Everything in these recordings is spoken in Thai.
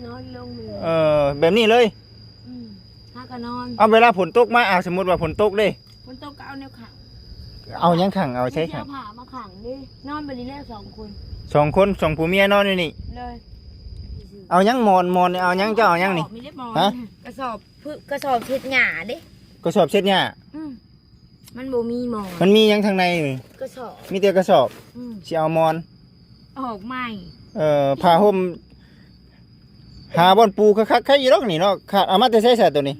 นอนลงมือแบบนี้เลยถ้าก็นอน เอาเวลาฝนตกมาสมมติว่าฝนตกเด้ฝนตกก็เอาแนวขังเอายังขังเอาใช้ขังผ่ามาขังดินอนไปเรื่อยๆ2 คน2ผัวเมียนอนอยู่นี่เลยเอายังมอนเอายังเจ้าเอายังนี่ฮะกระสอบเช็ดหญ้าดิกระสอบเช็ดหญ้ามันบ่มีหมอนมันมียังทางในกระสอบมีแต่กระสอบสิเอามอนออกใหม่ผ้าห่มหาบอนปูคักๆใครอยู่หรอกนี่เนาะขาดเอามาแต่ใช้ตัวนี้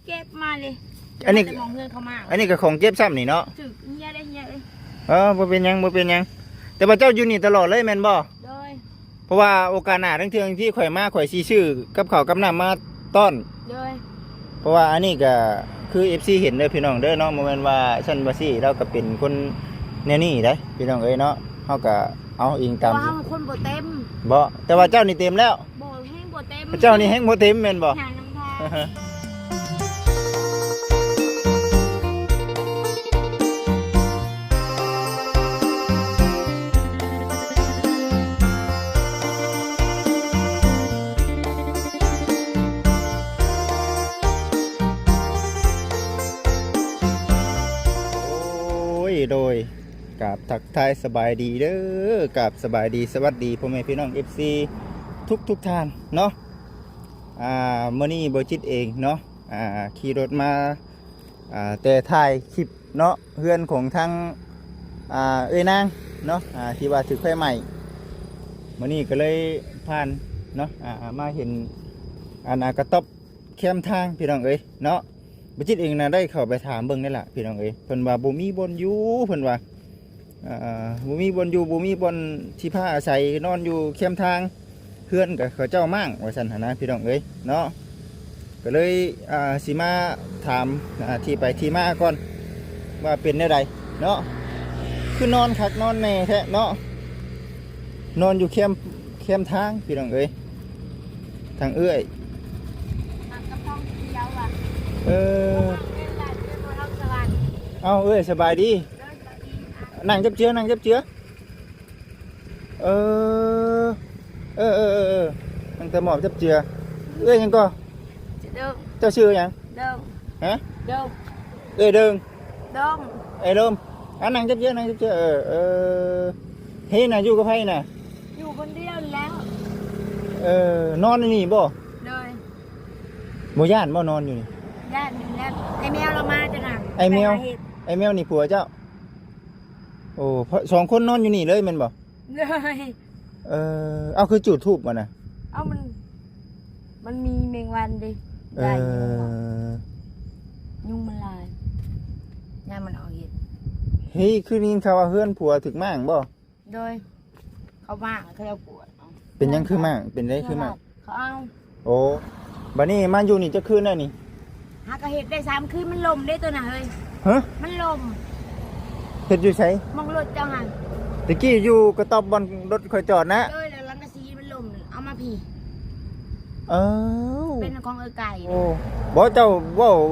เก็บมาเลยอันนี้มองเงินเข้ามาอันนี้ก็ของเก็บซ้ำนี่เนาะถึกเงี้ยเลยบ่เป็นยังแต่ว่าเจ้าอยู่นี่ตลอดเลยแม่นบ่เพราะว่าโอกาสหน้าทั้งเทื่อที่ข่อยมาข่อยสิชื่อกับข้าวกับน้ำมาต้อนเพราะว่าอันนี้ก็คือ FC เห็นเด้อพี่น้องเด้อเนาะบ่แม่นว่าฉันว่าสิเราก็เป็นคนแนวนี้เด้พี่น้องเอ้ยเนาะเฮาก็เอาอิงตามว่าคนบ่เต็มบ่แต่ว่าเจ้านี่เต็มแล้วบ่แห้งบ่เต็มเจ้านี่แห้งบ่เต็มแม่นบ่โดยกับทักทายสบายดีเด้อกับสบายดีสวัสดีพ่อแม่พี่น้อง FC ทุกท่านเนาะมื้อนี้บ่จิตเองเนาะขี่รถมาแต่ถ่ายคลิปเนาะเฮือนของทางเอ้ยนางเนาะที่ว่าถือไฟใหม่มื้อนี้ก็เลยผ่านเนาะมาเห็นกระต๊อบแคมทางพี่น้องเอ้ยเนาะบ่จิตเองนะได้เข้าไปถามเบิ่งนี่แหละพี่น้องเอ้ยเพิ่นว่าบ่มีบ่อนอยู่เพิ่นว่าบ่มีบ่อนอยู่บ่มีบ่อนที่พาอาศัยนอนอยู่เข้มทางเพื่อนกับเขาเจ้ามั่งว่าซั่นหั่นนะพี่น้องเอ้ยเนาะก็เลยสิมาถามที่ไปที่มาก่อนว่าเป็นแนวใดเนาะคือนอนคักนอนแน่แท้เนาะนอนอยู่เข้มทางพี่น้องเอ้ยทางเอื้อยเอาเอ้ยสบายดีนั่งจับเชื้อนั่งแต่หมอบจับเชื้อเอ้ยยังก็เจ้าชื่อยังฮะเอ้ยเดิงเอ้ยเดิมนั่งจับเชื้อเฮ้ยน่ะอยู่กับไผน่ะอยู่คนเดียวแล้วนอนนี่บ่ย่านบ่นอนอยู่นี่ย่านอยู่แล้วไอ้แมวเรามาจ้ะน่ะไอ้แมวนี่ผัวเจ้าโอ้2 คนนอนอยู่นี่เลยแม่นบ่เอาคือจุดธูปมาน่ะเอามันมีแมงวันดิได้ยุงมันลายงานมันออกเห็ดเฮ้ยคือนี่เขาว่าเฮือนผัวถึกมั่งบ่โดยเขามั่งเขาเอาปวดเป็นยังคือมั่งเป็นได้คือมั่งเขาเอาโอ้บัดนี้มาอยู่นี่จะคืนได้นี่หากระเห็ดได้3 คืนมันลมได้ตัวน่ะเฮ้ยมันลมเห็ดอยู่ใช้มองรถเจ้าหันตะกี้อยู่กระต๊อบบนรถคอยจอดนะแล้วลังกะซีมันลมเอามาพี่เป็นของไก่โอ้บ่เจ้า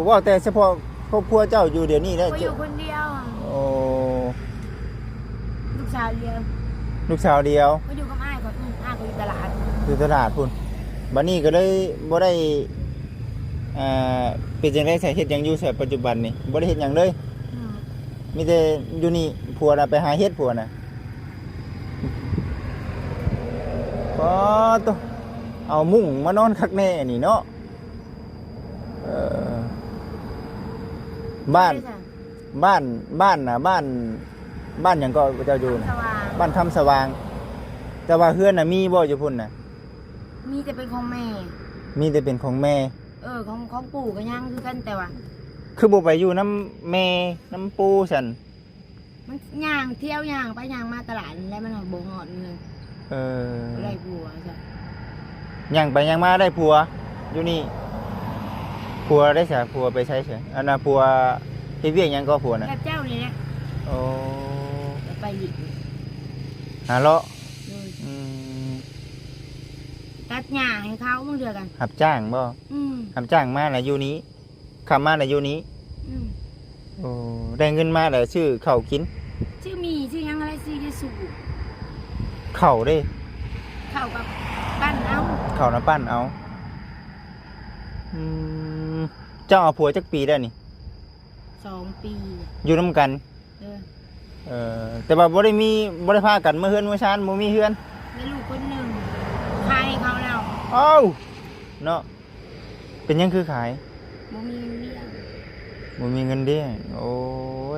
ว่าแต่เฉพาะครอบครัวเจ้าอยู่เดี๋ยวนี้ได้อยู่คนเดียวโอ้ลูกสาวเดียวก็อยู่กับอ้ายเขาอยู่ตลาดพุ่นบัดนี้ก็เลยบ่ได้เป็นจังได๋ใส่เฮ็ดหยังอยู่ใส่ปัจจุบันนี่บ่ได้เฮ็ดหยังเลยมีแต่อยู่นี่ผัวน่ะไปหาเฮ็ดผัวน่ะก็ต้องเอามุ้งมานอนคักแน่นี่เนาะบ้านน่ะบ้านหยังก็เจ้าอยู่น่ะบ้านคำสว่างแต่ว่าเฮือนน่ะมีบ่อยู่พุ่นน่ะมีแต่เป็นของแม่มีแต่เป็นของแม่ของปู่ก็ยังคือกันแต่ว่าคือบ่ไปอยู่น้ำแม่น้ำปูซั่นมันย่างเที่ยวย่างไปย่างมาตลาดแล้วมันบ่ฮอดเลยได้ผัวจ้ะย่างไปย่างมาได้ผัวอยู่นี่ผัวได้ซะผัวไปใช้เฉยอันน่ะผัวเฮ็ดเวียกหยังก็ผัวน่ะแบบเจ้านี่แหละโอ้ไปหลิหาเลาะตัดหญ้าให้เขาบางเดือนกันรับจ้างบ่รับจ้างมาแล้วอยู่นี้ขับมาแล้วอยู่นี้โอ้ได้เงินมาแล้วชื่อข้าวกินชื่อมีชื่อยังอะไรชื่อเยซูข้าวเด้ข้าวกับบ้านเอา ข้าวน้ำปั้นเอาเจ้าเอาผัวจักปีได้นี่ 2 ปี อยู่นํกัน เออ แต่ว่าบ่ได้พากันมาเฮือนมื้อชานบ่มีเฮือน ได้ลูกคนหนึ่งขายให้เขาแล้ว เอ้าเนาะเป็นหยังคือขาย บ่มีเลี้ยง บ่มีเงินเดือนโอ้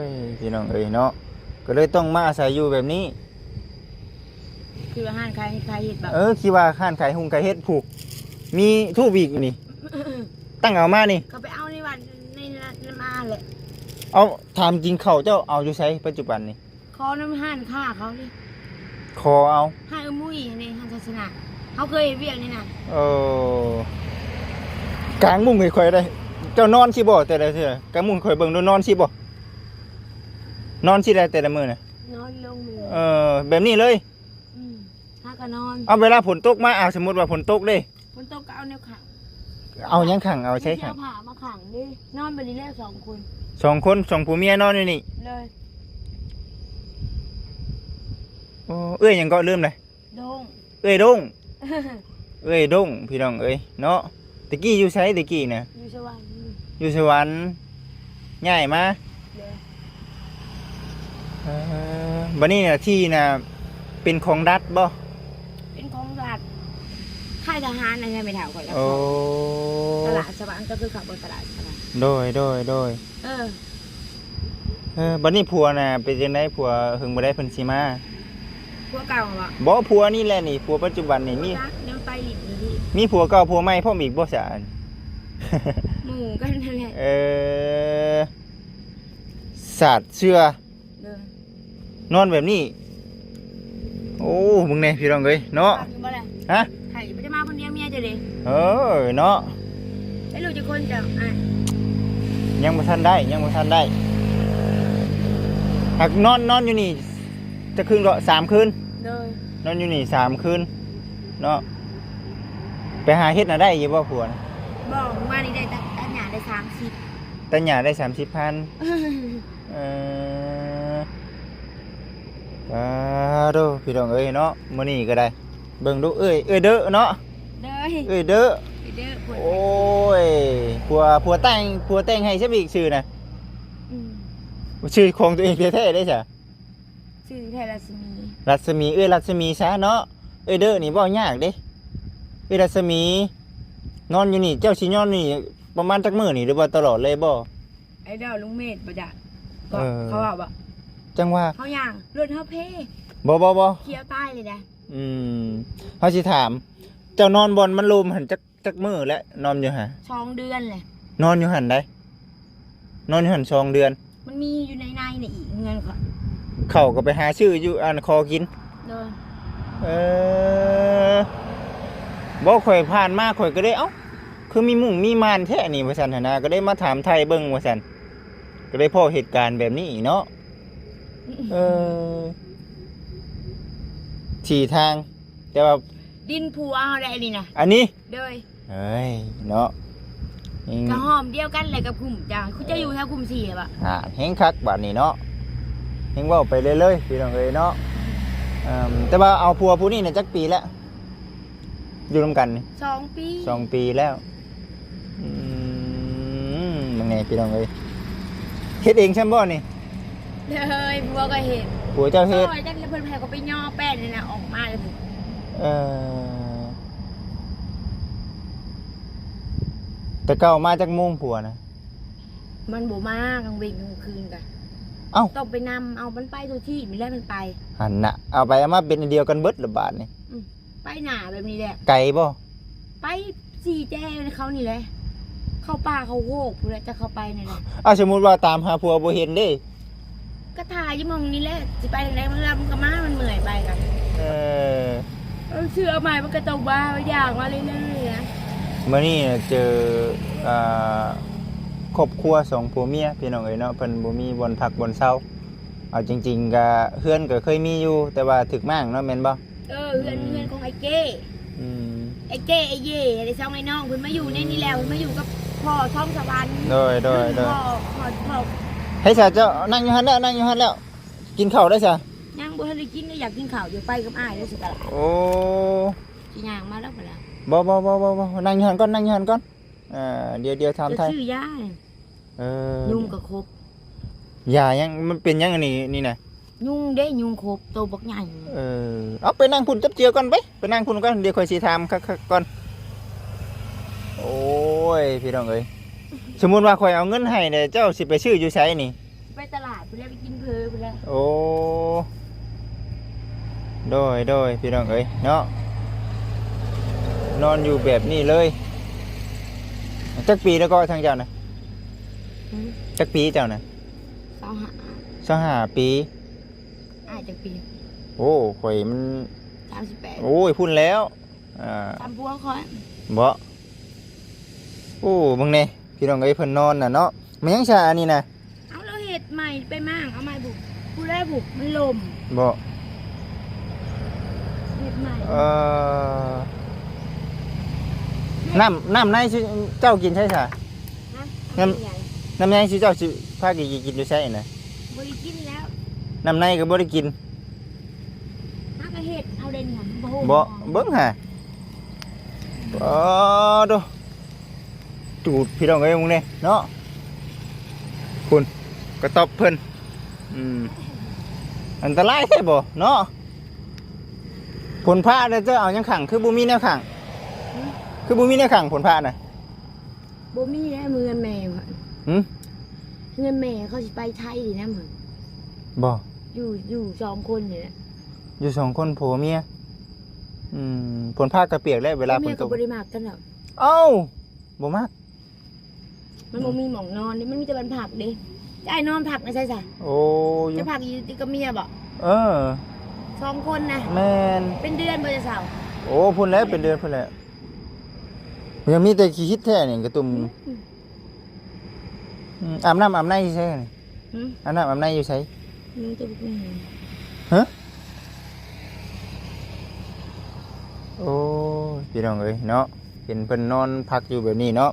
ยพี่น้องเอ้ยเนาะก็เลยต้องมาอาศัยอยู่แบบนี้ คืออาหารขายเห็ดแบบ คิดว่าข้านขายหุงขายเฮ็ดผูกมีทูบอีกนี่ ตั้งเอามานี่ เขาไปเอาในวันในร้านมาแหละ เอาถามจริงเขาเจ้าเอาอยู่ใช้ปัจจุบันนี่ ขอน้ำห่านค่าเขาดิ คอเอา ห่านมุ้ยนี่ห่านศาสนาเขาเคยเวียกนี่นะ กลางมุ้งค่อยๆได้ เจ้านอนสิบ่แต่ละเทื่อกลางมุ้งค่อยเบิ่งดูนอนสิบ่นอนสิได้แต่ละมื้อน่ะ นอนลงมือ แบบนี้เลย ถ้าก็นอน เอาเวลาฝนตกมาสมมุติว่าฝนตกเด้ ฝนตกก็เอาแนวขัง เอาหยังขังเอาใช้ขัง เอาผ้ามาขังดินอนไปนี่แล้ว2 คน 2 คน2ผัวเมียนอนอยู่นี่ เลย โอ้เอ้ยหยังก็ลืมเลย โดง เอ้ยดง เอ้ยดงพี่น้องเอ้ยเนาะตะกี้อยู่ไสตะกี้น่ะ อยู่สวรรค์ อยู่สวรรค์ง่ายมา เลย บัดนี้น่ะที่น่ะเป็นของรัฐบ่ เป็นของรัฐค่ายทหารอะไรไม่เท่ากันแล้ว โอ้ ตลาดสวรรค์ก็คือขับบนตลาดสวรรค์ โดย บัดนี้ผัวน่ะเป็นจังได๋ผัวหึงบ่ได้เพิ่นสิมา พวกเก่าอ่ะ บ่ผัวนี่แหละนี่ผัวปัจจุบันนี่มี เดี๋ยวไปหลีกนี่ มีผัวเก่าผัวใหม่พร้อมอีกบ่ซะ หมู่กันนั่นแหละ ศาสตร์เชื่อ เลย นอนแบบนี้ โอ้มึงเนี่ยพี่น้องเอ้ยเนาะ อยู่บ่ล่ะ ฮะ ไข่ไม่ได้มาคนเดียวเมียจะเลย เนาะ ไอ้ลูกจะคนจะยังบ่ทันได้หากนอนอยู่นี่จะคืนก็3 คืน เลย นอนอยู่นี่3 คืนเนาะไปหาเฮ็ดน่ะได้อยู่บ่ผัวนะ บอกว่านี่ได้ตัดหญ้าได้30 แต่หญ้าได้ 30,000โดพี่น้องเอ้ยเนาะมื้อนี้ก็ได้เบิ่งดูเอ้ยเด้อเนาะ เลย เด้อ เด้อปวด โอ้ยผัวแต่งให้ซะอีกชื่อนะชื่อของตัวเองแท้ๆได้จ้ะ ชื่อไทยรัศมี รัศมีรัศมีซะเนาะเด้อนี่บ่ยากเด้รัศมีนอนอยู่นี่เจ้าสินอนนี่ประมาณจักมื้อนี่หรือว่าตลอดเลยบ่ ไอ้ดาวลุงเมธบ่จ้ะก็เขาบอกว่า จังว่า เขาย่างรถเฮาเพ่ บ่เคี้ยวใต้เลยนะ เฮาสิถาม เจ้านอนบนมันลมหันจักมื้อแล้วนอนอยู่หั่น 2 เดือนเลย นอนอยู่หั่นได้นอนอยู่หั่น2 เดือน มันมีอยู่ในนี่อีกเงินค่ะ เข้าก็ไปหาชื่ออยู่อันคอกิน เลย บ่ข่อยผ่านมาข่อยก็ได้เอ้าคือมีมุ่งมีมานแท้นี่ว่าซั่นหั่นนะก็ได้มาถามไทยเบิ่งว่าซั่นก็ได้พอเหตุการณ์แบบนี้เนาะที่ทางแต่ว่า ดินผัวเฮาได้นี่นะ อันนี้ เลย เฮ้ยเนาะ กระหอมเดียวกันเลยกับคุมจ้าคุณจะอยู่แถวคุม4ป่ะ เฮงคักบัดนี้เนาะเฮงเว้าไปเรื่อยๆพี่น้องเอ้ยเนาะแต่ว่าเอาผัวผู้นี้น่ะจักปีแล้วอยู่ร่วมกันนี่ 2 ปี 2 ปีแล้วมันไงพี่น้องเอ้ยเฮ็ดเองใช่บ่นี่ เลยผัวก็เห็น ผัวเจ้าเฮ็ด ซอยจังเลยเพิ่นแพ้ก็ไปย่อแป้นนี่นะออกมาเลยผม แต่เก่ามาจากโมงผัวนะ มันบ่มากลางเวงกลางคืนกัน เอ้า ต้องไปนำเอามันไปทุกที่มีแล้วมันไป หันน่ะเอาไปเอามาเป็นอันเดียวกันเบิดละบาทนี่ ไปหนาแบบนี้แหละ ไก่บ่ ไป4 แจ้เขานี่แหละเข้าป่าเขาโวกพูดแล้วจะเข้าไปนี่แหละ เอาสมมุติว่าตามหาผัวบ่เห็นเด้ ก็ถ่ายอยู่มองนี่แหละสิไปทางไหนมันรับมันก็มามันเหนื่อยไปกัน เชื่อใหม่มันก็ต้องบ้าอย่างมาเรื่อยๆนะ มื้อนี้เจอครอบครัว2ผัวเมียพี่น้องเอ้ยเนาะเพิ่นบ่มีบ่อนพักบ่อนเช้าเอาจริงๆก็เฮือนก็เคยมีอยู่แต่ว่าถึกมากเนาะแม่นบ่ เพื่อนของไอ้เก้ไอ้เก้ไอ้เย่ไอ้ซองไอ้น้องเพิ่นมาอยู่ในนี่แล้วเพิ่นมาอยู่กับพ่อท้องสวรรค์ โดย พ่อ ให้ซะเจ้านั่งอยู่หั่นแล้วกินข้าวได้ซะ ยังบ่ทันได้กินเลยอยากกินข้าวเดี๋ยวไปกับอ้ายแล้วสิตลาด โอ้ สิย่างมาแล้วบ่ล่ะ บ่นั่งอยู่หั่นก่อนนั่งอยู่หั่นก่อนเดี๋ยวถามไทย ชื่อยา ยุงก็ครบ ยายังมันเป็นยังอันนี่น่ะ ยุงเด้ยุงครบโตบักใหญ่ เอาไปนั่งพุ่นจับเจือก่อนไปนั่งพุ่นก่อนเดี๋ยวค่อยสิถามคักๆก่อนโอ้ยพี่น้องเอ้ยสมมุติว่าข่อยเอาเงินให้เนี่ยเจ้าสิไปซื้ออยู่ไสนี่ ไปตลาดไปแล้วไปกินเพลไปแล้ว โอ้โดยพี่น้องเอ้ยเนาะนอนอยู่แบบนี้เลยจักปีแล้วก็ทางเจ้านะจักปีเจ้านะ 25 ปี อาจจะปี โอ้ข่อยมัน 38 โอ้ยพุ่นแล้วตามพวกเขา บ่โอ้เบิ่งแน่พี่น้องเอ้ยเพิ่นนอนน่ะเนาะมันยังชาอันนี้นะ เอาเราเห็ดใหม่ไปมั่งเอาใหม่บุกผู้ได้บุกมันลม บ่ เห็ดใหม่ น้ำในสิเจ้ากินใช่ซะ ฮะ น้ำในสิเจ้าสิพากินอยู่ใช่น่ะ บริกินแล้ว น้ำในก็บ่ได้กิน ถ้าก็เห็ดเอาเด่นหัน บ่เบิ่งหาดูจูดพี่น้องเอ้ยมึงนี่เนาะคุณกระตบเพิ่นอันตรายแท้บ่เนาะผลผ้าเด้อเจ้าเอายังขังคือบ่มีแนวขังคือบ่มีแนวขังผลผ้าน่ะ บ่มีแล้วมือแม่ค่ะ เงินแม่เขาสิไปไทยดินะเหมือน บ่ อยู่2 คนนี่แหละ อยู่2 คนผัวเมียผลผ้ากระเปียกแล้วเวลาฝ เมี น ย ต ก็ ก บ่ได้มากกันหรอก เอ้าบ่มาก มันบ่มีหมองนอนนี่มันมีแต่บันผักดิจะไอ้นอนผักนะใช่จ้ะ โอ้ย จะผักอยู่ติดกับเมียบ่ 2 คนนะ แม่น เป็นเดือนบ่จะเศร้า โอ้พุ่นแล้วเป็นเดือนพุ่นแล้วยังมีแต่ขี้คิดแท้นี่กระตุ่มอาบน้ำอาบในใช่ไหมอาบน้ำอาบในอยู่ใช่ มึงจะบ่เห็น ฮะโอ้พี่น้องเอ้ยเนาะเห็นเพิ่นนอนพักอยู่แบบนี้เนาะ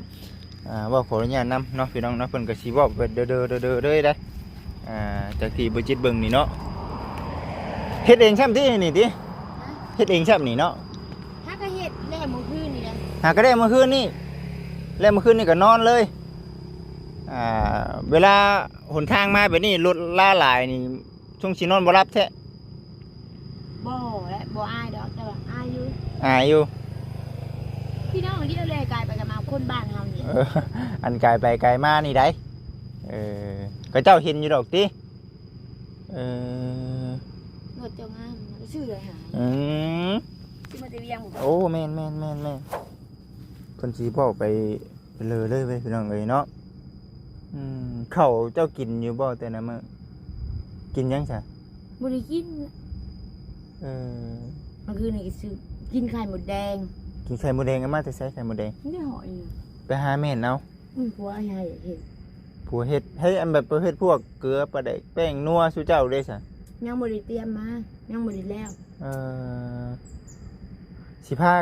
ว่าขออนุญาตนำเนาะพี่น้องเนาะเพิ่นก็สิเว้าเด้อเลยได้จากที่บ่จิตเบิ่งนี่เนาะเฮ็ดเองใช่มั้ยนี่ติเฮ็ดเองใช่มั้ยนี่เนาะ ถ้าก็เห็ดแล่มื้อคืนนี่นะ หาก็ได้เมื่อคืนนี่แล้วเมื่อคืนนี่ก็นอนเลยเวลาหนทางมาแบบนี้รถล่าหลายนี่ช่วงสินอนบ่รับแท้ บ่และบ่อายดอกแต่ว่าอายอยู่ อยู่ พี่น้องที่เราแลกายไปกันมาคนบ้านเฮานี่ อันไกลไปไกลมานี่ได้ก็เจ้าเห็นอยู่ดอกติรถเจ้างามชื่อเลยหาชื่อมาแต่เวียงบ่ โอ้แม่นเพิ่นสิบอกไปเลยเว้ยพี่น้องเอ้ยเนาะข้าวเจ้ากินอยู่บ่แต่ละมื้อกินยังซะ บ่ได้กิน เมื่อคืนนี่ก็ซื้อกินไข่หมดแดง กินไข่มดแดงกันมาแต่ใส่ไข่มดแดง ไม่ได้หอยเลย ไปหาแม่นเอา ผัวใหญ่เห็น ผัวเฮ็ดให้อันแบบประเภทพวกเกลือปลาแดกแป้งนัวสู่เจ้าได้ซะ ยังบ่ได้เตรียมมายังบ่ได้แล้ว สิพา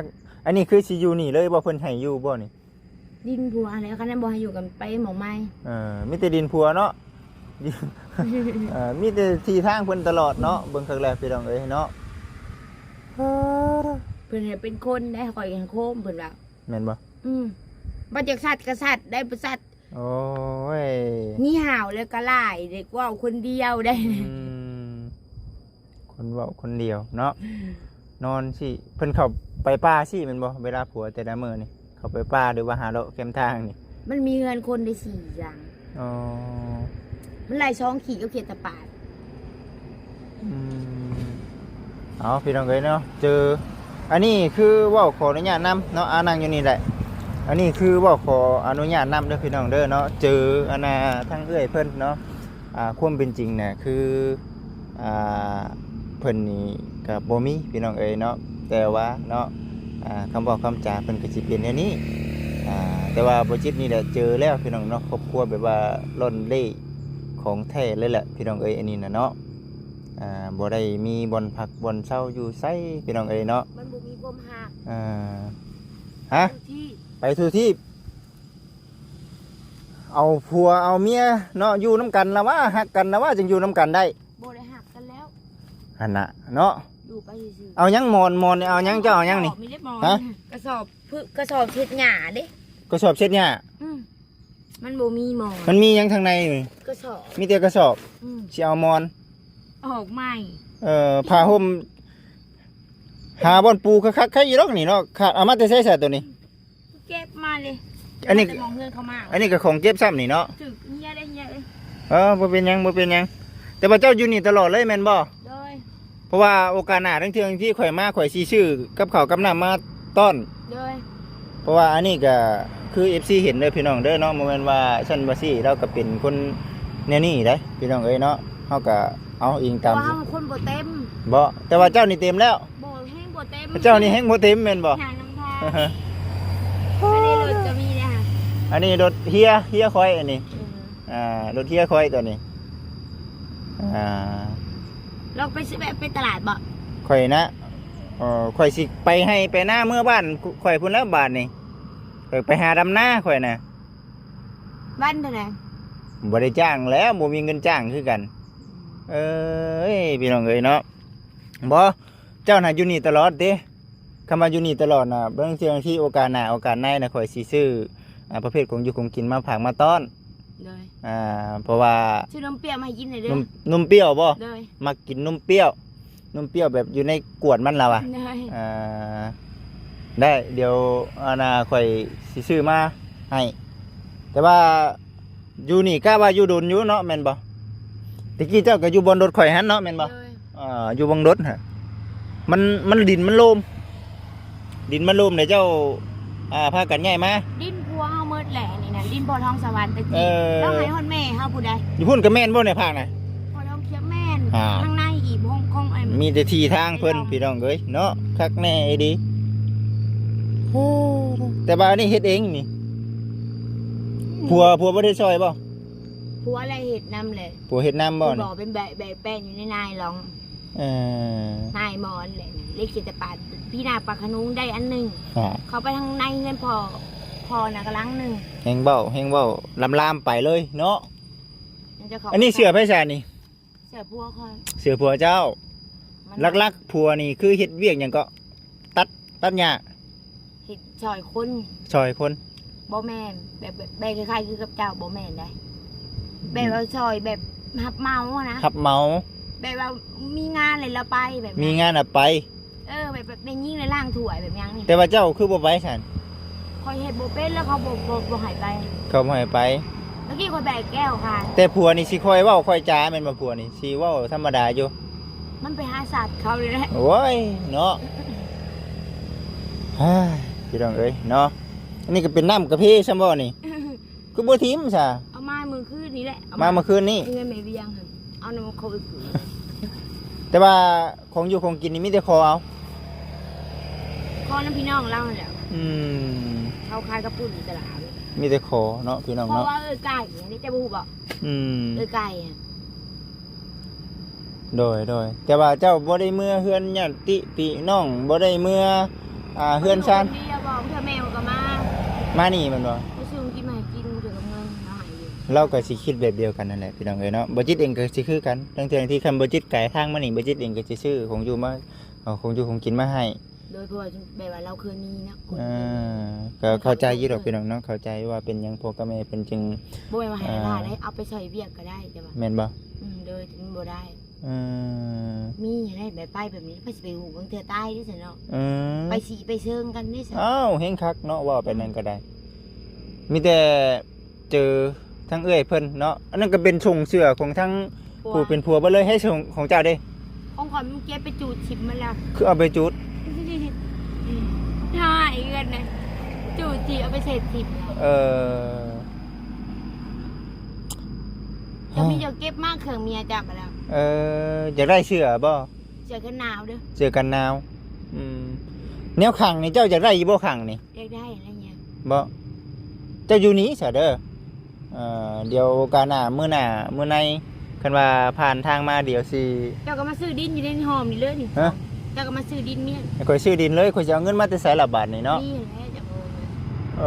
อันนี้คือสิอยู่นี่เลยบ่เพิ่นให้อยู่บ่นี่ ดินผัวอะไรคันนั้นบ่ให้อยู่กันไปหมองไม้ มีแต่ดินผัวเนาะ มีแต่ที่ทางเพิ่นตลอดเนาะเบิ่งครั้งแรกพี่น้องเอ้ยเนาะ เพิ่นให้เป็นคนได้ข่อยกันโคมเพิ่นว่า แม่นบ่ บ่จากสัตว์ก็สัตว์ได้บ่สัตว์ โอ้ย นี่ห่าวแล้วก็หลายเด็กว่าคนเดียวได้ คนเว้าคนเดียวเนาะนอนสิเพิ่นเข้าไปป่าสิแม่นบ่เวลาผัวแต่ละมื้อนี่เข้าไปป่าหรือว่าหาเลาะแคมทางนี่ มันมีเงินคนได้4อย่าง อ๋อ มันไล่ช่องขี่ก็เขียนตะปาด เอาพี่น้องเอ้ยเนาะเจออันนี้คือเว้าขออนุญาตนำเนาะนั่งอยู่นี่แหละอันนี้คือเว้าขออนุญาตนำเด้อพี่น้องเด้อเนาะเจออันน่ะทั้งเอื้อยเพิ่นเนาะความเป็นจริงน่ะคือเพิ่นนี่ก็บ่มีพี่น้องเอ้ยเนาะแต่ว่าเนาะคำบอกคำจาเพิ่นก็สิเป็นแนวนี้แต่ว่าบ่จิตนี่แหละเจอแล้วพี่น้องเนาะครอบครัวแบบว่าล้นเล่ของแท้เลยแหละพี่น้องเอ้ยอันนี้น่ะเนาะบ่ได้มีบ่อนพักบ่อนเช่าอยู่ไสพี่น้องเอ้ยเนาะ มันบ่มีกลมหัก ฮะ ที่ ไปทุกที่เอาผัวเอาเมียเนาะอยู่น้ำกันแล้วว่าหักกันแล้วว่าจึงอยู่น้ำกันได้ บ่ได้หักกันแล้ว หั่นน่ะเนาะ อยู่ไปซื่อ เอายังมอนนี่เอายังเจ้าเอายังนี่ มีเล็บหมอน ฮะ กระสอบ พึ่งกระสอบเช็ดหญ้าเด้ กระสอบเช็ดหญ้า มันบ่มีหมอน มันมีหยังทางในนี่ กระสอบ มีแต่กระสอบสิเอาหมอน ออกใหม่ ผ้าห่มหาบ่อนปูคักๆใครอยู่ดอกนี่เนาะขาดเอามาแต่ใส่ตัวนี้ เก็บมาเลย อันนี้ แต่มองเงินเขามา อันนี้ก็ของเก็บซ้ำนี่เนาะ ถึกเฮียได้เฮียเลย บ่เป็นหยังบ่เป็นหยังแต่ว่าเจ้าอยู่นี่ตลอดเลยแม่นบ่ โดย เพราะว่าโอกาสหน้าทั้งเทื่อที่ข่อยมาข่อยสิชื่อกับข้าวกับน้ำมาต้อน โดย เพราะว่าอันนี้ก็คือ FC เห็นเด้อพี่น้องเด้อเนาะบ่แม่นว่าฉันบ่ซี่เราก็เป็นคนแนวนี้เด้พี่น้องเอ้ยเนาะเฮาก็เอาอิงตาม ว่าเขาคนบ่เต็ม บ่แต่ว่าเจ้านี่เต็มแล้ว บ่แห้งบ่เต็ม เจ้านี่แฮงบ่เต็มแม่นบ่ หาน้ำทางอันนี้รถจะมีนะ อันนี้รถเฮียคอยอันนี้รถเฮียคอยตัวนี้เราไปซื้อแบบไปตลาดบ่ ข่อยนะข่อยสิไปให้ไปหน้าเมื่อบ้านข่อยพุ่นแล้วบาทนี่ข่อยไปหาดำหน้าข่อยน่ะ บ้านเท่าไหร่ บ่ได้จ้างแล้วบ่มีเงินจ้างคือกันพี่น้องเอ้ยเนาะบ่เจ้าน่ะอยู่นี่ตลอดเด้คำว่าอยู่นี่ตลอดน่ะบางเทื่อที่โอกาสหน้าโอกาสในน่ะข่อยสิซื้อประเภทของอยู่ของกินมาฝากมาต้อนเลยเพราะว่า ซื้อนมเปรี้ยวมาให้กินหน่อยเด้ นมเปรี้ยวบ่ เลย มักกินนมเปรี้ยวแบบอยู่ในกวดมันแล้วอ่ะ เลย ได้เดี๋ยวข่อยสิซื้อมาให้แต่ว่าอยู่นี่กะว่าอยู่โดนอยู่เนาะแม่นบ่ตะกี้เจ้าก็อยู่บนรถข่อยหันเนาะแม่นบ่อยู่บนรถฮะมันดินมันโลมเลยเจ้าพากันง่ายมา ดินพัวเฮาเมิดแหล่นี่นะดินบ่อทองสวรรค์ตะกี้ต้องให้ฮอดแม่เฮาผู้ใด อยู่พุ่นกับแม่นบ่ในภาคน่ะ พอทองเขียวแม่นข้างในอีกห้องของไอ้ มีแต่ที่ทางเพิ่นพี่น้องเอ้ยเนาะคักแน่ดีแต่ว่าอันนี้เฮ็ดเองนี่ผัวบ่ได้ซอยบ่ ผัวอะไรเห็ดนำเลย ผัวเฮ็ดน้ำบ่ บ นี่ อกเป็นแบบแป้งอยู่ในนายลองนายมอนเลยนะเล็กจิตปาดพี่นาปลาขนุงได้อันหนึ่งเขาไปทางในเงินพอนะกำลังหนึ่ง แห้งเบ้าลามไปเลยเนาะอันนี้เสือไผซานี่ เสือพัวคอย เสือผัวเจ้าลักผัวนี่คือเฮ็ดเวียกหยังก็ตัดหญ้า เห็ดชอยคน ซอยคน บ่แม่นแบบคล้ายๆคือกับเจ้าบ่แม่นได้แบบว่าชอยแบบหับเมาอะนะ ขับเมา แบบว่ามีงานเลยเราไปแบบ มีงานไป แบบในยิ่งในล่างถ่วยแบบยังนี่ แต่ว่าเจ้าคือบ่ไปซั่น คอยเห็ดโบเป็นแล้วเขาบ่หายไป เขาบ่ให้ไป เมื่อกี้คอยแบกแก้วค่ะ แต่ผัวนี่สิคอยเว้าคอยจ้าแม่นบ่ผัวนี่สิเว้าธรรมดาอยู่ มันไปหาสัตว์เขาเลยนะ โอ้ยเนาะพี่น้องเอ้ยเนาะอันนี้ก็เป็นน้ำกะเพราซัมบ่นี่คือบ่ทิมซะ เอาไม้มือคืนนี้แหละ มาเมื่อคืนนี้ เงินไม่เวียงค่ะเอาน้ำเขาไปขืน แต่ว่าของอยู่ของกินนี่มีแต่ขอเอา คอน้ำพี่น้องเล่าเนี่ย เขา คายกระปุ่นตลาด มีแต่ขอเนาะพี่น้อง เพราะ เนาะ ว่าไก่นี่จะบูบอกไก่ โดยแต่ว่าเจ้าบ่ได้เมื่อเฮือนญาติพี่น้องบ่ได้เมื่อเฮือนซ่าน นี่บอกเธอแม่ก็มา มานี่แม่นบ่ ไปซื้อกินมากินถึงเงินเอาหายอยู่ เราก็สิคิดแบบเดียวกันนั่นแหละพี่น้องเอ้ยเนาะบ่จิตเองก็สิคือกันทั้งที่คันบ่จิตไก่ทางมานี่บ่จิตเองก็สิซื้อของอยู่มาเอาของอยู่ของกินมาให้ โดยเพราะแบบว่าเราเคยมีนะ ก็เข้าใจอยู่ดอกพี่น้องเนาะเข้าใจว่าเป็นหยังพ่อกับแม่เป็นจึง บ่ว่าให้ลาได้เอาไปใส่เวียกก็ได้แต่ว่า แม่นบ่ โดยถึงบ่ได้ มี อะไรแบบไปแบบนี้ไปสิไปหูบางเทื่อใต้ดิฉันเนาะ ไปสีไปเชิงกันดิฉัน อ้าวเฮงคักเนาะว่าไปนั่นก็ได้มีแต่เจอทั้งเอื้อยเพิ่นเนาะอันนั้นก็เป็นชงเสื้อของทั้งผู้เป็นผัวบ่เลยให้ชงของเจ้าเด้ ของขวัญมันเก็บไปจูดชิมมาแล้ว คือเอาไปจุด ใช่เงินนะจูดจีเอาไปเศษชิมจะมีเก็บมากเขื่องเมียจับมาแล้ว อยากได้เสื้อบ่ เจอกันหนาวเด้อ เสื้อกันหนาวแนวขังนี่เจ้าอยากได้อีบ่ขังนี่ อยากได้อะไรเงี้ย บ่เจ้าอยู่นี้ซะเด้อเดี๋ยวโอกาสหน้ามื้อในคันว่าผ่านทางมาเดี๋ยวสิ เจ้าก็มาซื้อดินอยู่ในหอมนี่เลยนี่เจ้าก็มาซื้อดินเมีย ข่อยซื้อดินเลยข่อยจะเอาเงินมาแต่ไสละบาทนี่เนาะ นี่แหละจะโอ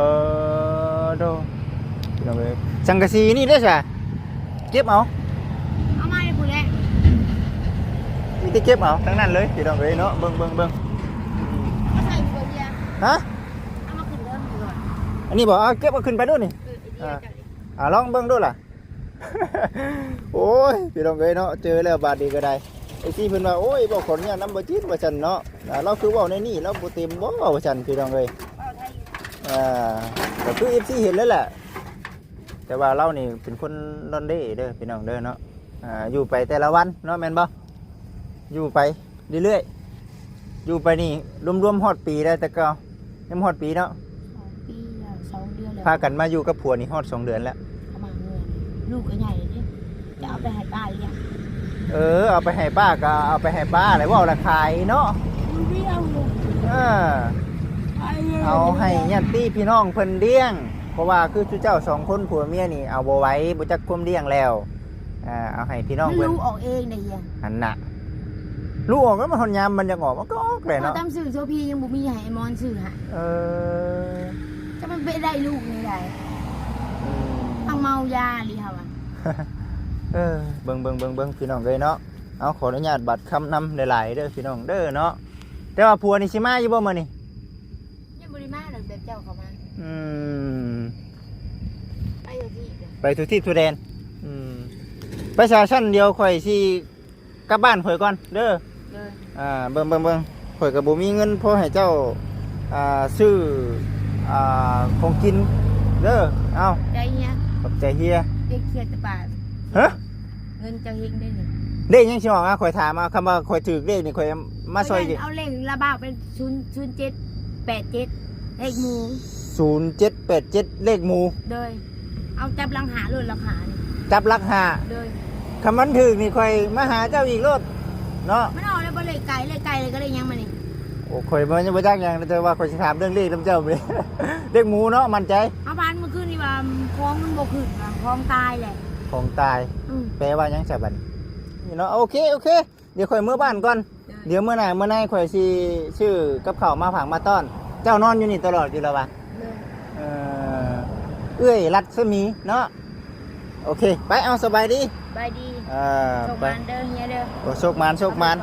น โดพี่น้องเอ้ยสังกะสีนี่ได้ซะเก็บเอา เอามาเลยผู้แรก มีแต่เก็บเอาทั้งนั้นเลยพี่น้องเอ้ยเนาะเบิ่ง มาใส่บัวเดีย ฮะ เอามา นนี้บอกเก็บเอาขึ้นไปดูนี่ ลองเบิ่งดูล่ะ โอ้ยพี่น้องเอ้ยเนาะเจอแล้วบาดดีก็ได้ไอ้ที่เพิ่นว่าโอ้ยบ่ขออนุญาตนำบ่จิตว่าซั่นเนาะเราคือเว้าในนี่เราบ่เต็มบ่ว่าซั่นพี่น้องเอ้ยก็คือ FC เห็นแล้วแหละแต่ว่าเรานี่เป็นคนนอนเด้เด้อพี่น้องเด้อเนาะอยู่ไปแต่ละวันเนาะแม่นบ่อยู่ไปเรื่อยๆอยู่ไปนี่รวมๆฮอดปีได้แต่ก็ยังฮอดปีเนาะ ปีแล้ว2 เดือนแล้ว พากันมาอยู่กับผัวนี่ฮอด2 เดือนแล้ว เขามาเงินลูกก็ใหญ่เลยจะเอาไปให้ป้าหรือยัง เอาไปให้ป้าก็เอาไปให้ป้าเลยว่าราคายเนาะ เรียวลูก เอาให้ญาติพี่น้องเพิ่นเลี้ยงเพราะว่าคือเจ้า2 คนผัวเมียนี่เอาบ่ไหว้บ่จักคุมเลี้ยงแล้วเอาให้พี่น้องเพิ่น ลูกออกเองได้ยัง หันน่ะลูกออกก็มาหอนยามมันจะออกมันก็ออกเลย เขา เนาะ ตามสื่อโซพียังบ่มีให้ไอ้มอนสื่อให้จะมันไปได้ลูกนี่ได้เอาเมายาหรือเปล่า เบิ่งพี่น้องเลยเนาะเอาขออนุญาตบัตรคำนำหลายๆเด้อพี่น้องเด้อเนาะแต่ว่าผัวนี่สิมาอยู่บ่มื้อนี่ ยังบริมาหรือแบบเจ้าเขามาไปอยู่ที่ไปทุกที่ทุกแดนประชาชนเดียวข่อยสิกลับบ้านข่อยก่อนเด้อเบิ่งข่อยก็บ่มีเงินพอให้เจ้าซื้อของกินเด้อเอาใจเฮีย ขอบใจเฮีย เด็กเขียดตะปาด ฮะ เงินจะเฮงได้หนึ่ง เลขยังสิออกข่อยถามคำว่าข่อยถือเลขนี่ข่อยมาซอยดิ เอาเลขระบาดเป็น0787เลขหมู 0787เลขหมู่ โดยเอาจับลังหาเลยราคานี่ จับลักหา โดย คำมันถือนี่ข่อยมาหาเจ้าอีกรถเนาะ ไม่เอาเลยบ่เลยไก่เลยก็เลยยังมานี่ โอ้ข่อยมันยังบ่จักหยังแต่ว่าข่อยสิถามเรื่องเลขนำเจ้าเลย เลขหมู่เนาะมั่นใจ เอาพานเมื่อคืนนี่ว่าคล้องมันบ่ขึ้นคล้องตายแหละ ของตายแปลว่าหยังซะบัดนี่เนาะโอเคเดี๋ยวข่อยมื้อบ้านก่อนเดี๋ยวมื้อหน้าข่อยสิชื่อกับข้าวมาผังมาต้อน เจ้านอนอยู่นี่ตลอดอยู่แล้ววะเอ้ยรัดสมีเนาะโอเคไปเอาสบายดี บายดีโชค ไป มันเด้อเฮียเด้อ โอ้โชคมัน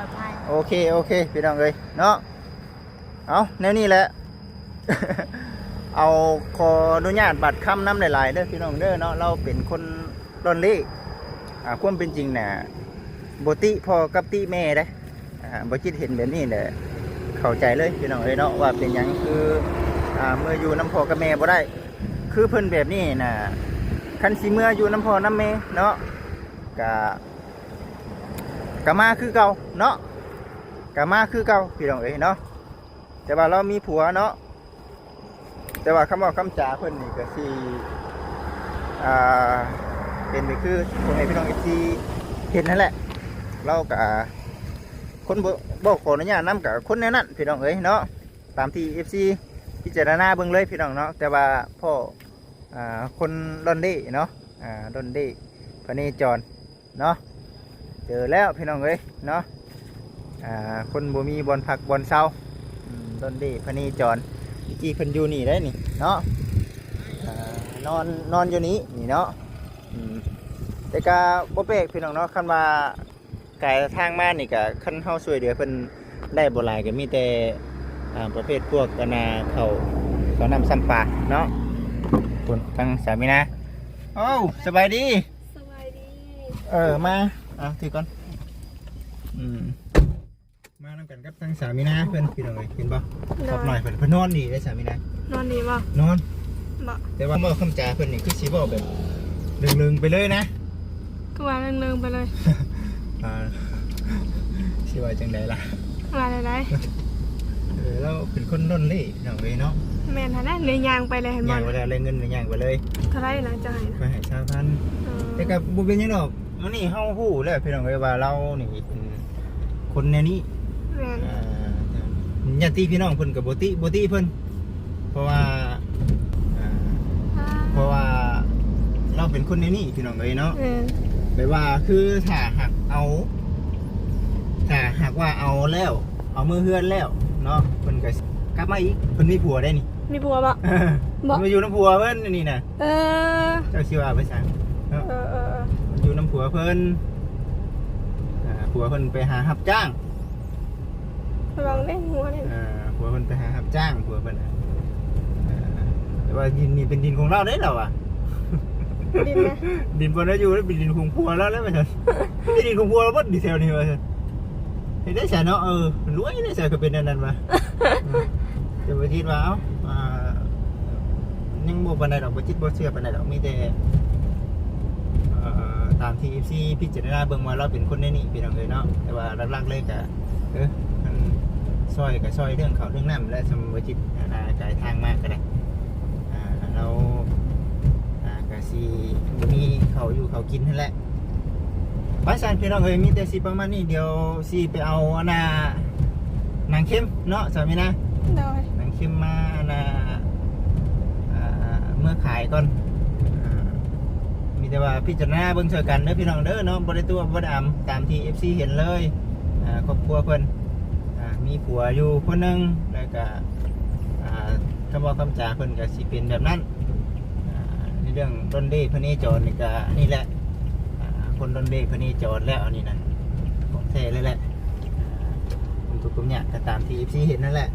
โอเคพี่น้องเอ้ยเนาะเอาแนวนี้แหละ เอาขออนุญาตบัตรคำน้ำหลายๆเด้อพี่น้องเด้อเนาะเราเป็นคนดอนเล่ความเป็นจริงน่ะโบติพอกับติแม่ได้บ่คิดเห็นแบบนี้แหละเข้าใจเลยพี่น้องเอ้ยเนาะว่าเป็นหยังคือเมื่ออยู่น้ำพ่อกับแม่บ่ได้คือเพิ่นแบบนี้น่ะคันสิเมื่ออยู่น้ำพ่อน้ำแม่เนาะกะมาคือเก่าเนาะกะมาคือเก่าพี่น้องเอ้ยเนาะแต่ว่าเรามีผัวเนาะแต่ว่าคำว่าคำจ๋าเพิ่นนี่ก็สิเป็นไปคือคนให้พี่น้อง FC เห็นนั่นแหละเราก็คนบอกขออนุญาตนำกับคนแนวนั้นพี่น้องเอ้ยเนาะตามที่ FC พิจารณาเบิ่งเลยพี่น้องเนาะแต่ว่าพ่อคนดอนเด้เนาะดอนเด้พเนจรเนาะเจอแล้วพี่น้องเอ้ยเนาะคนบ่มีบอลผักบอลเศร้าดอนเด้พเนจรที่เพิ่นอยู่นี่ได้นี่เนาะนอนอยู่นี่เนาะแต่ก็บ่แปลกพี่น้องเนาะคันว่าไก่ทางมานี่ก็คันเฮาช่วยเหลือเพิ่นได้บ่หลายก็มีแต่ประเภทพวกกะนาเขานำซ้ำปลาเนาะคนทางสามีนะโอ้สบายดีมาถือก่อนมานำกันกับทางสามีนะเพิ่นพี่น้องเอ้ยเห็นบ่ขอบหน่อยเพิ่นนอนดีได้สามีนะนอนดีป่ะนอนแต่ว่าเมื่อคำจาเพิ่นนี่คือสิบ่แบบลึงๆไปเลยนะก็ว่าเริงๆไปเลยสิว่าจังไดล่ะว่าได้เราเป็นคนนนเล่พี่น้องเอ้ยเนาะแม่นหั่นน่ะเลยย่างไปเลยเห็นบ่ย่างไปแล้วเลยเงินย่างไปเลยเท่าไหร่นะจะให้ไปให้1,000แต่ก็บ่เป็นหยังดอกมื้อนี้เฮาฮู้แล้วพี่น้องเอ้ยว่าเรานี่เป็นคนแนวนี้แม่นญาติพี่น้องเพิ่นก็บ่ติเพิ่นเพราะว่าเราเป็นคนแนวนี้พี่น้องเอ้ยเนาะแบบว่าคือถ้าหากว่าเอาแล้วเอามือเฮือนแล้วเนาะเพิ่นก็กลับมาอีกเพิ่นมีผัวได้นี่มีผัวบ่มาอยู่น้ำผัวเพิ่นนี่น่ะเจ้าสิว่าไปสั่งเนาะอยู่น้ำผัวเพิ่นผัวเพิ่นไปหารับจ้างระวังเด้หัวนี่ผัวเพิ่นไปหารับจ้างผัวเพิ่น แต่ว่าดินนี่เป็นดินของเราได้แล้วอ่ะ ดินนะ ดินบนนั้นอยู่แล้วเป็นดินของพัวแล้วแล้วไม่ใช่ไม่ดินของพัวแล้วบดดีเทลนี่มาเห็นได้ใช่เนาะรวยได้ใช่ก็เป็นนั่นมาจะไปคิดว่ายังโมบันไดดอกบัจิตบ่เชื่อบันไดดอกมีแต่ตามที่ซีพิจารณาเบิ่งว่าเราเป็นคนในนี่พี่น้องเลยเนาะแต่ว่าหลักๆเลยก็มันซอยกับซอยเรื่องเขาเรื่องน้ำและสมบัจิตกายทางมากก็ได้เราก็ซีมีเขาอยู่เขากินนั่นแหละบ้านฉันพี่น้องเอ้ยมีแต่ซีประมาณนี้เดี๋ยวซีไปเอานางเข้มเนาะสามีนะ โดย นางเข้มมาเมื่อขายก่อนมีแต่ว่าพิจารณาเบิ่งเจอกันเด้อพี่น้องเด้อเนาะบ่ได้ตัวบ่ได้อำตามที่ FC เห็นเลยครอบครัวเพิ่นมีผัวอยู่คนหนึงแล้วก็คำว่าคำจาเพิ่นก็สิเป็นแบบนั้นในเรื่องดนเดพเนจรนี่ก็นี่แหละคนดนเดพเนจรแล้วอันนี้นะของแท้เลยแหละทุกๆเนี่ยก็ตามที่ FC เห็นนั่นแหละ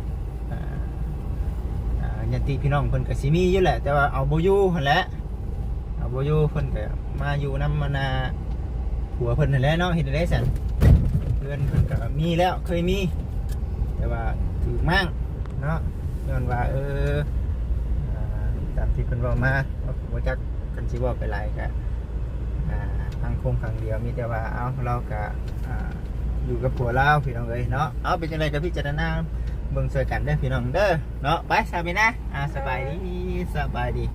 ญาติพี่น้องเพิ่นก็สิมีอยู่แหละแต่ว่าเอาบ่อยู่หั่นแหละเอาบ่อยู่เพิ่นก็มาอยู่นำมาผัวเพิ่นนั่นแหละเนาะเฮ็ดได้ซั่นเพื่อนเพิ่นก็มีแล้วเคยมีแต่ว่าถูกมั่งเนาะย้อนว่าตามที่เพิ่นเว้ามาบ่จักกันสิเว้าไปหลายก็ทางโครงครั้งเดียวมีแต่ว่าเอาเราก็อยู่กับผัวเราพี่น้องเอ้ยเนาะเอาเป็นจังไดก็พิจารณาเบิ่งช่วยกันเด้อพี่น้องเด้อเนาะไปสบายนะสบายดี